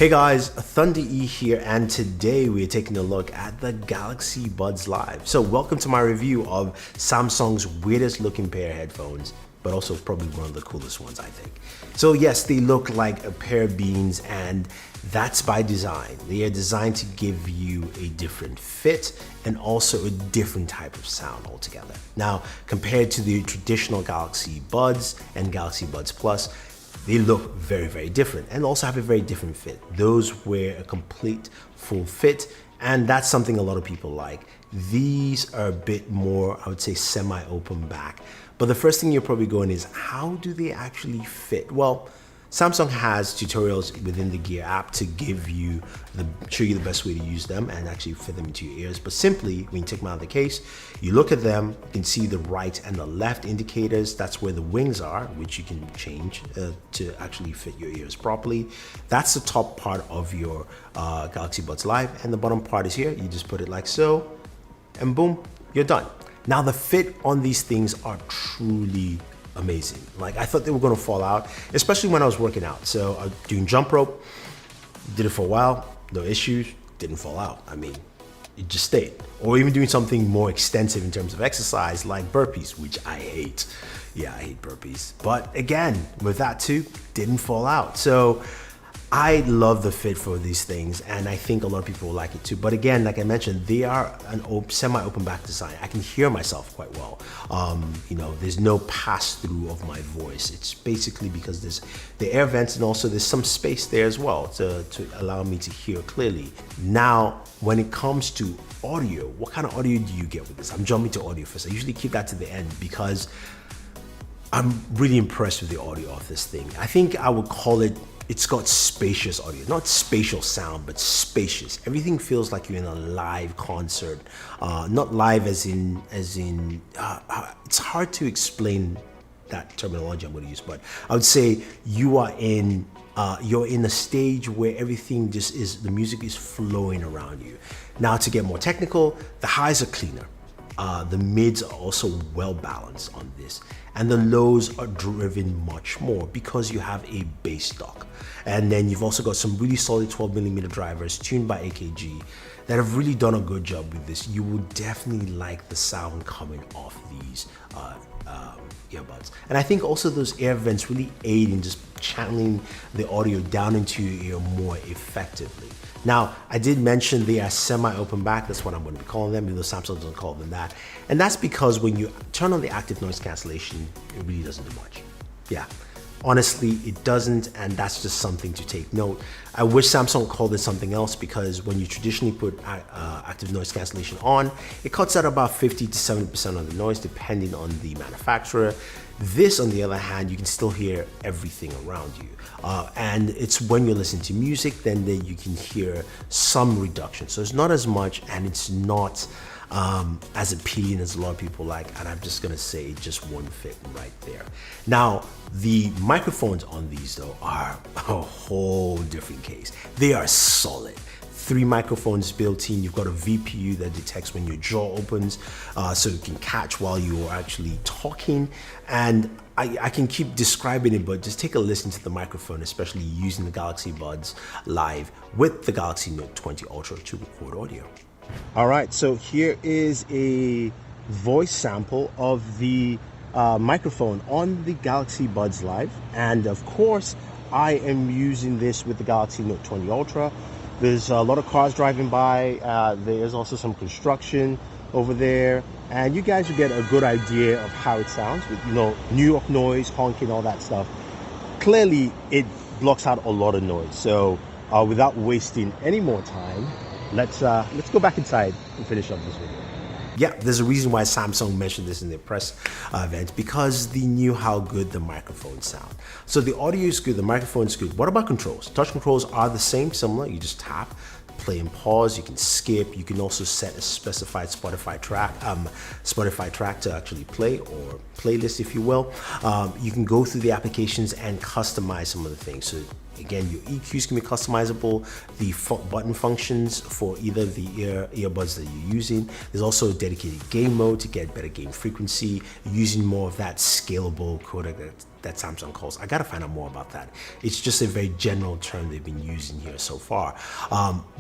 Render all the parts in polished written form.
Hey guys, Thunder E here, and today we're taking a look at the Galaxy Buds Live. So welcome to my review of Samsung's weirdest looking pair of headphones, but also probably one of the coolest ones, I think. So yes, they look like a pair of beans, and that's by design. They are designed to give you a different fit and also a different type of sound altogether. Now, compared to the traditional Galaxy Buds and Galaxy Buds Plus, they look very, very different and also have a very different fit. Those wear a complete full fit, and that's something a lot of people like. These are a bit more, I would say, semi-open back. But the first thing you're probably going is, how do they actually fit? Well, Samsung has tutorials within the Gear app to show you the best way to use them and actually fit them into your ears. But simply, when you take them out of the case, you look at them, you can see the right and the left indicators. That's where the wings are, which you can change to actually fit your ears properly. That's the top part of your Galaxy Buds Live, and the bottom part is here. You just put it like so, and boom, you're done. Now, the fit on these things are truly amazing. Like, I thought they were gonna fall out, especially when I was working out. So I was doing jump rope, did it for a while, no issues, didn't fall out. I mean, it just stayed. Or even doing something more extensive in terms of exercise, like burpees, which I hate. Yeah, I hate burpees. But again, with that too, didn't fall out. So I love the fit for these things, and I think a lot of people will like it too. But again, like I mentioned, they are an semi-open back design. I can hear myself quite well. There's no pass-through of my voice. It's basically because there's the air vents, and also there's some space there as well to allow me to hear clearly. Now, when it comes to audio, what kind of audio do you get with this? I'm jumping to audio first. I usually keep that to the end because I'm really impressed with the audio of this thing. I think I would call it's got spacious audio, not spatial sound, but spacious. Everything feels like you're in a live concert. Not live as in, it's hard to explain that terminology I'm gonna use, but I would say you're in a stage where everything the music is flowing around you. Now, to get more technical, the highs are cleaner. The mids are also well balanced on this, and the lows are driven much more because you have a bass dock. And then you've also got some really solid 12mm drivers tuned by AKG that have really done a good job with this. You will definitely like the sound coming off these earbuds. And I think also those air vents really aid in just channeling the audio down into your ear more effectively. Now, I did mention they are semi-open back. That's what I'm going to be calling them, even though Samsung doesn't call them that. And that's because when you turn on the active noise cancellation, it really doesn't do much. Yeah, honestly, it doesn't, and that's just something to take note. I wish Samsung called it something else, because when you traditionally put active noise cancellation on, it cuts out about 50 to 70% of the noise, depending on the manufacturer. This, on the other hand, you can still hear everything around you. And it's when you listen to music, then you can hear some reduction. So it's not as much, and it's not as appealing as a lot of people like, and I'm just gonna say it just won't fit right there. Now, the microphones on these though are a whole different case. They are solid. 3 microphones built in. You've got a VPU that detects when your jaw opens, so you can catch while you are actually talking. And I can keep describing it, but just take a listen to the microphone, especially using the Galaxy Buds Live with the Galaxy Note 20 Ultra to record audio. All right, so here is a voice sample of the microphone on the Galaxy Buds Live. And of course, I am using this with the Galaxy Note 20 Ultra. There's a lot of cars driving by. There's also some construction over there, and you guys will get a good idea of how it sounds with, New York noise, honking, all that stuff. Clearly, it blocks out a lot of noise. So without wasting any more time, let's go back inside and finish up this video. Yeah, there's a reason why Samsung mentioned this in their press event, because they knew how good the microphones sound. So the audio is good, the microphone is good. What about controls? Touch controls are the same, similar. You just tap, play and pause. You can skip. You can also set a specified Spotify track to actually play, or playlist, if you will. You can go through the applications and customize some of the things. So Again, your EQs can be customizable. The button functions for either the earbuds that you're using. There's also a dedicated game mode to get better game frequency, using more of that scalable codec that Samsung calls. I gotta find out more about that. It's just a very general term they've been using here so far.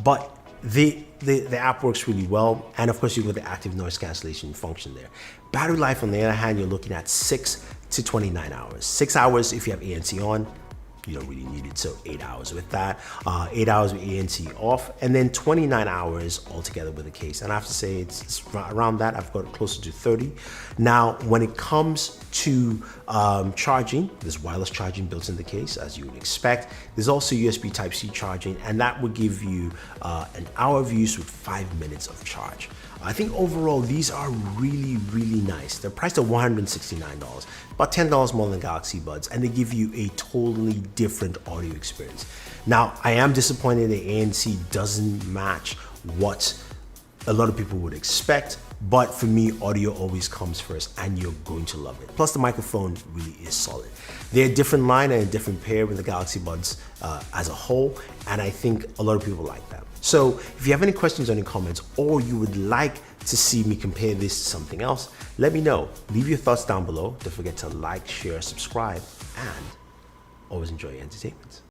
But the app works really well, and of course you've got the active noise cancellation function there. Battery life, on the other hand, you're looking at 6 to 29 hours. 6 hours if you have ANC on. You don't really need it, so 8 hours with that. 8 hours with ANC off, and then 29 hours altogether with the case. And I have to say, it's around that. I've got closer to 30. Now, when it comes to charging, there's wireless charging built in the case, as you would expect. There's also USB Type-C charging, and that would give you an hour of use with 5 minutes of charge. I think overall, these are really, really nice. They're priced at $169, about $10 more than Galaxy Buds, and they give you a totally different audio experience. Now, I am disappointed that ANC doesn't match what a lot of people would expect, but for me, audio always comes first, and you're going to love it. Plus, the microphone really is solid. They're a different line and a different pair with the Galaxy Buds as a whole, and I think a lot of people like that. So if you have any questions or any comments, or you would like to see me compare this to something else, let me know. Leave your thoughts down below. Don't forget to like, share, subscribe, and always enjoy your entertainment.